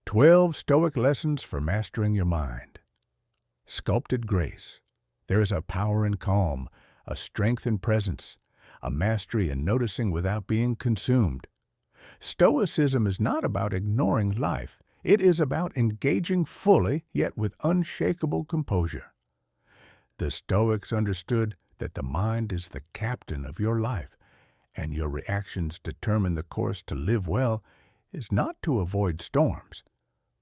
12 Stoic Lessons for Mastering Your Mind. Sculpted grace. There is a power in calm, a strength in presence, a mastery in noticing without being consumed. Stoicism is not about ignoring life. It is about engaging fully, yet with unshakable composure. The Stoics understood that the mind is the captain of your life, and your reactions determine the course. To live well is not to avoid storms,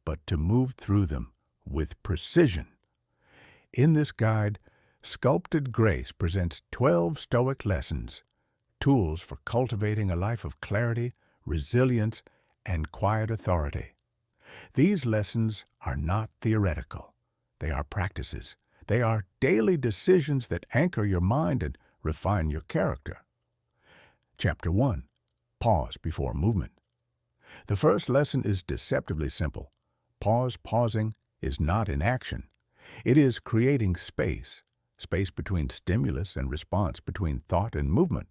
but to move through them with precision. In this guide, Sculpted Grace presents 12 Stoic lessons, tools for cultivating a life of clarity, resilience, and quiet authority. These lessons are not theoretical. They are practices. They are daily decisions that anchor your mind and refine your character. Chapter 1. Pause before movement. The first lesson is deceptively simple. Pausing is not inaction. It is creating space between stimulus and response, between thought and movement.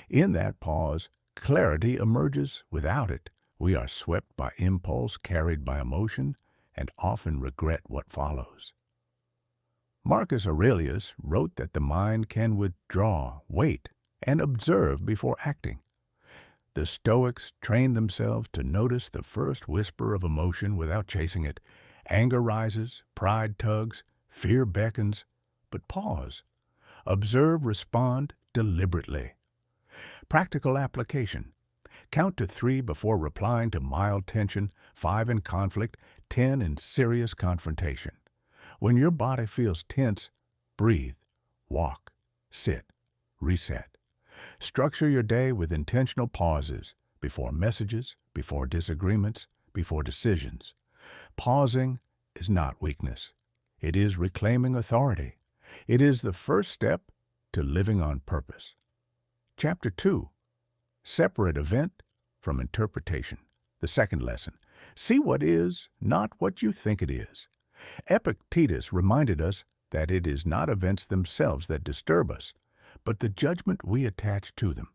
In that pause, clarity emerges. Without it, we are swept by impulse, carried by emotion, and often regret what follows. Marcus Aurelius wrote that the mind can withdraw, wait, and observe before acting. The Stoics trained themselves to notice the first whisper of emotion without chasing it. Anger rises, pride tugs, fear beckons, but pause. Observe, respond deliberately. Practical application. Count to 3 before replying to mild tension, 5 in conflict, 10 in serious confrontation. When your body feels tense, breathe, walk, sit, reset. Structure your day with intentional pauses before messages, before disagreements, before decisions. Pausing is not weakness. It is reclaiming authority. It is the first step to living on purpose. Chapter 2. Separate event from interpretation. The second lesson. See what is, not what you think it is. Epictetus reminded us that it is not events themselves that disturb us, but the judgment we attach to them.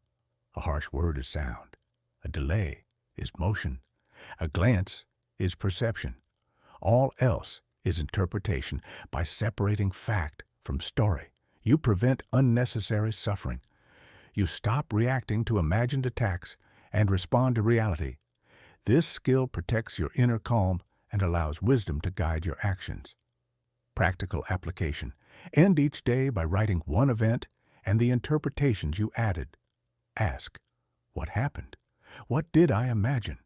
A harsh word is sound. A delay is motion. A glance is perception. All else is interpretation. By separating fact from story, you prevent unnecessary suffering. You stop reacting to imagined attacks and respond to reality. This skill protects your inner calm and allows wisdom to guide your actions. Practical application. End each day by writing one event and the interpretations you added. Ask, what happened? What did I imagine?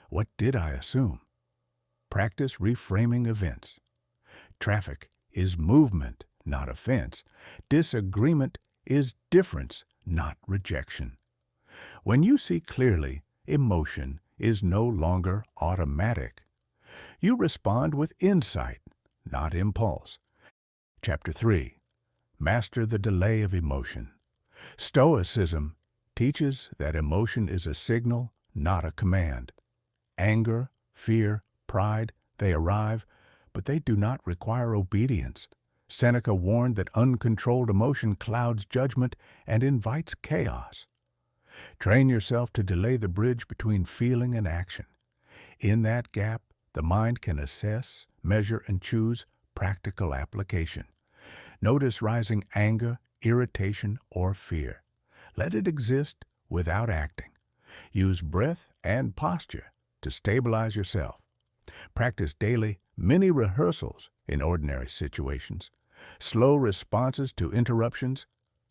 What did I assume? Practice reframing events. Traffic is movement, not offense. Disagreement is difference, not rejection. When you see clearly, emotion is no longer automatic. You respond with insight, not impulse. Chapter 3. Master the delay of emotion. Stoicism teaches that emotion is a signal, not a command. Anger, fear, pride, they arrive, but they do not require obedience. Seneca warned that uncontrolled emotion clouds judgment and invites chaos. Train yourself to delay the bridge between feeling and action. In that gap, the mind can assess, measure, and choose practical application. Notice rising anger, irritation, or fear. Let it exist without acting. Use breath and posture to stabilize yourself. Practice daily mini rehearsals in ordinary situations. Slow responses to interruptions.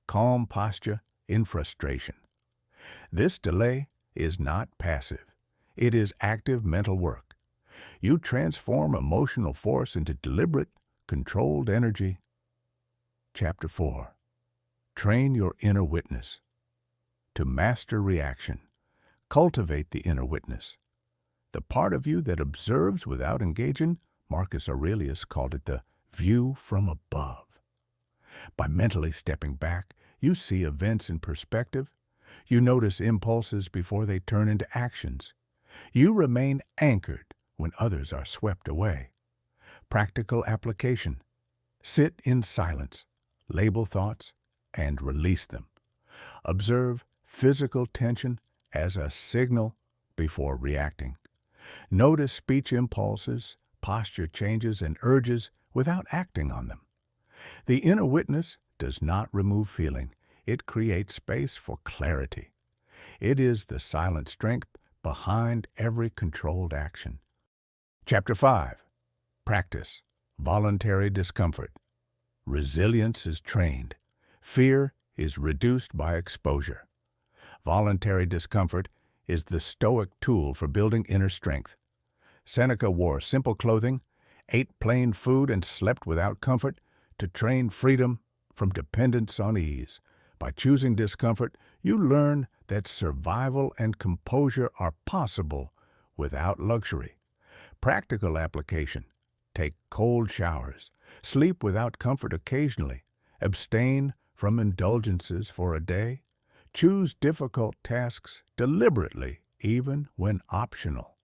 Calm posture in frustration. This delay is not passive. It is active mental work. You transform emotional force into deliberate, controlled energy. Chapter 4. Train your inner witness. To master reaction, cultivate the inner witness. The part of you that observes without engaging, Marcus Aurelius called it the view from above. By mentally stepping back, you see events in perspective. You notice impulses before they turn into actions. You remain anchored when others are swept away. Practical application. Sit in silence. Label thoughts and release them. Observe physical tension as a signal before reacting. Notice speech impulses, posture changes, and urges without acting on them. The inner witness does not remove feeling. It creates space for clarity. It is the silent strength behind every controlled action. Chapter 5. Practice. Voluntary discomfort. Resilience is trained. Fear is reduced by exposure. Voluntary discomfort is the Stoic tool for building inner strength. Seneca wore simple clothing, ate plain food, and slept without comfort to train freedom from dependence on ease. By choosing discomfort, you learn that survival and composure are possible without luxury. Practical application. Take cold showers. Sleep without comfort occasionally. Abstain from indulgences for a day. Choose difficult tasks deliberately, even when optional.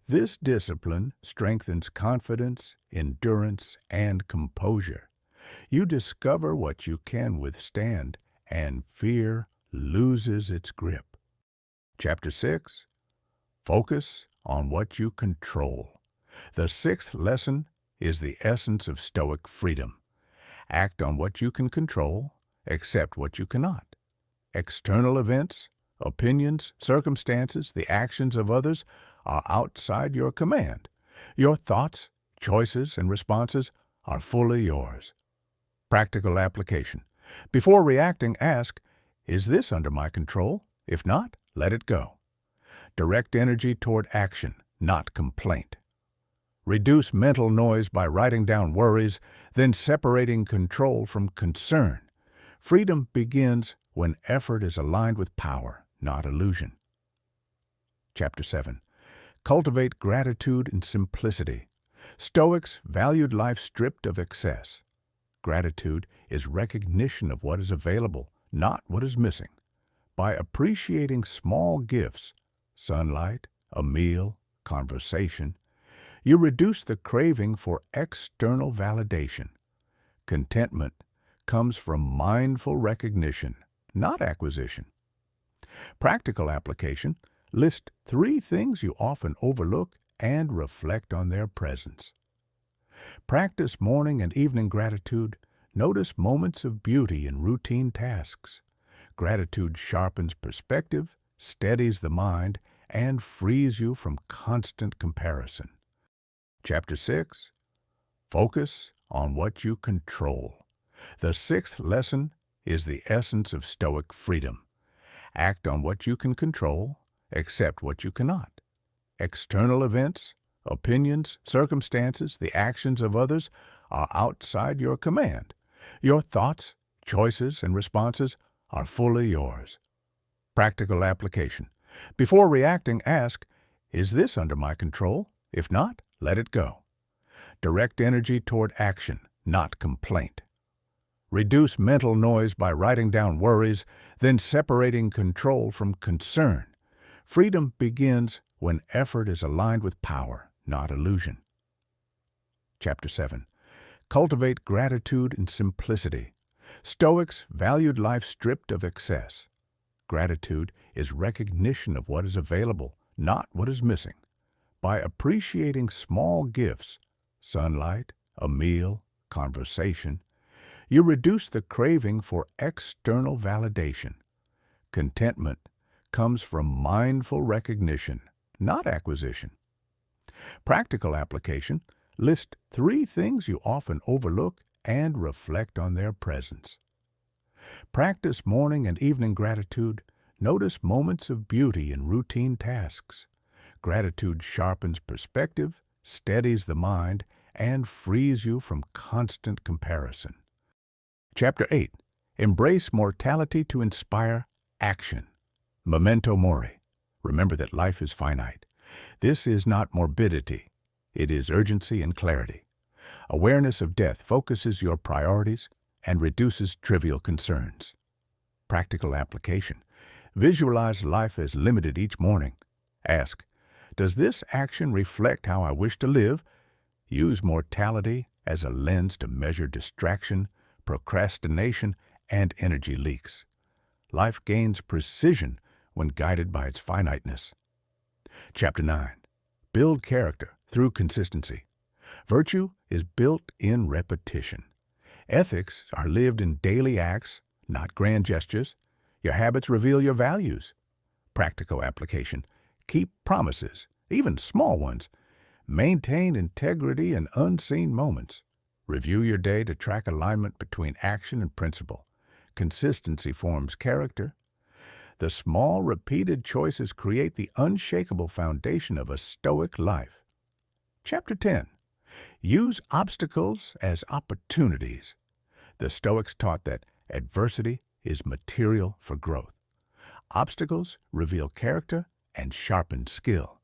This discipline strengthens confidence, endurance, and composure. You discover what you can withstand, and fear loses its grip. Chapter 6. Focus on what you control. The sixth lesson is the essence of Stoic freedom. Act on what you can control, accept what you cannot. External events, opinions, circumstances, the actions of others are outside your command. Your thoughts, choices, and responses are fully yours. Practical application. Before reacting, ask, is this under my control? If not, let it go. Direct energy toward action, not complaint. Reduce mental noise by writing down worries, then separating control from concern. Freedom begins when effort is aligned with power, not illusion. Chapter 7. Cultivate gratitude and simplicity. Stoics valued life stripped of excess. Gratitude is recognition of what is available, not what is missing. By appreciating small gifts, sunlight, a meal, conversation, you reduce the craving for external validation. Contentment comes from mindful recognition, not acquisition. Practical application. List 3 things you often overlook and reflect on their presence. Practice morning and evening gratitude. Notice moments of beauty in routine tasks. Gratitude sharpens perspective, steadies the mind, and frees you from constant comparison. Chapter 6. Focus on what you control. The sixth lesson is the essence of Stoic freedom. Act on what you can control, accept what you cannot. External events, opinions, circumstances, the actions of others are outside your command. Your thoughts, choices, and responses are fully yours. Practical application. Before reacting, ask, is this under my control? If not, let it go. Direct energy toward action, not complaint. Reduce mental noise by writing down worries, then separating control from concern. Freedom begins when effort is aligned with power, not illusion. Chapter 7. Cultivate gratitude and simplicity. Stoics valued life stripped of excess. Gratitude is recognition of what is available, not what is missing. By appreciating small gifts, sunlight, a meal, conversation, you reduce the craving for external validation. Contentment comes from mindful recognition, not acquisition. Practical application. List 3 things you often overlook and reflect on their presence. Practice morning and evening gratitude. Notice moments of beauty in routine tasks. Gratitude sharpens perspective, steadies the mind, and frees you from constant comparison. Chapter 8. Embrace mortality to inspire action. Memento mori. Remember that life is finite. This is not morbidity. It is urgency and clarity. Awareness of death focuses your priorities and reduces trivial concerns. Practical application. Visualize life as limited each morning. Ask, does this action reflect how I wish to live? Use mortality as a lens to measure distraction, procrastination, and energy leaks. Life gains precision when guided by its finiteness. Chapter 9. build character through consistency. Virtue is built in repetition. Ethics are lived in daily acts, not grand gestures. Your habits reveal your values. Practical application. Keep promises, even small ones. Maintain integrity in unseen moments. Review your day to track alignment between action and principle. Consistency forms character. The small, repeated choices create the unshakable foundation of a Stoic life. Chapter 10. Use obstacles as opportunities. The Stoics taught that adversity is material for growth. Obstacles reveal character and sharpen skill.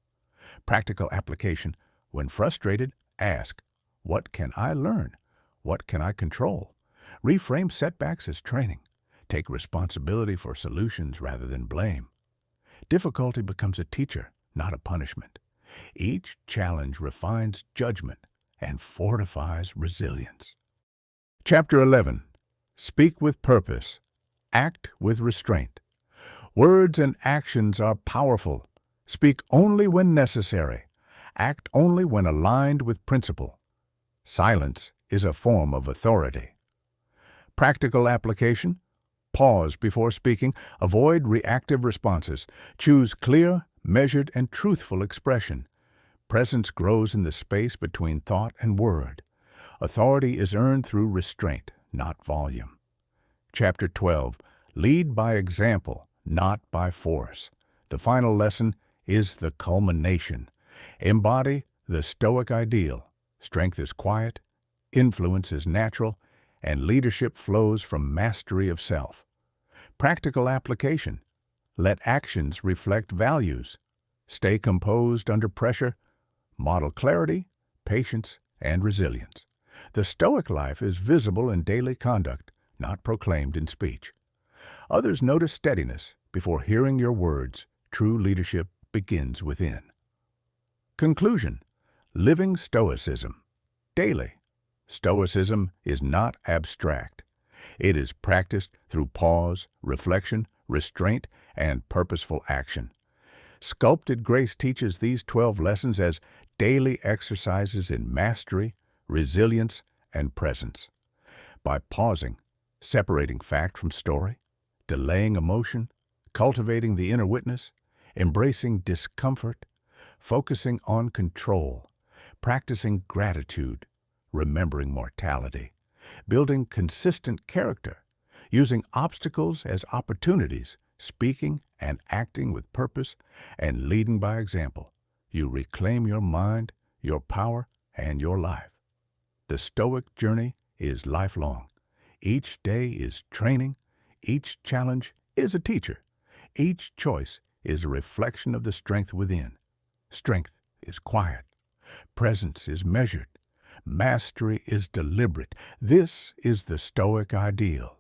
Practical application. When frustrated, ask, what can I learn? What can I control? Reframe setbacks as training. Take responsibility for solutions rather than blame. Difficulty becomes a teacher, not a punishment. Each challenge refines judgment and fortifies resilience. Chapter 11. Speak with purpose. Act with restraint. Words and actions are powerful. Speak only when necessary. Act only when aligned with principle. Silence is a form of authority. Practical application. Pause before speaking. Avoid reactive responses. Choose clear, measured, and truthful expression. Presence grows in the space between thought and word. Authority is earned through restraint, not volume. Chapter 12. Lead by example, not by force. The final lesson is the culmination. Embody the Stoic ideal. Strength is quiet, influence is natural, and leadership flows from mastery of self. Practical application. Let actions reflect values. Stay composed under pressure. Model clarity, patience, and resilience. The Stoic life is visible in daily conduct, not proclaimed in speech. Others notice steadiness. Before hearing your words, true leadership begins within. Conclusion. Living Stoicism. Daily. Stoicism is not abstract. It is practiced through pause, reflection, restraint, and purposeful action. Sculpted Grace teaches these 12 lessons as daily exercises in mastery, resilience, and presence. By pausing, separating fact from story, delaying emotion, cultivating the inner witness, embracing discomfort, focusing on control, practicing gratitude, remembering mortality, building consistent character, using obstacles as opportunities, speaking and acting with purpose, and leading by example, you reclaim your mind, your power, and your life. The Stoic journey is lifelong. Each day is training. Each challenge is a teacher. Each choice is a reflection of the strength within. Strength is quiet. Presence is measured. Mastery is deliberate. This is the Stoic ideal.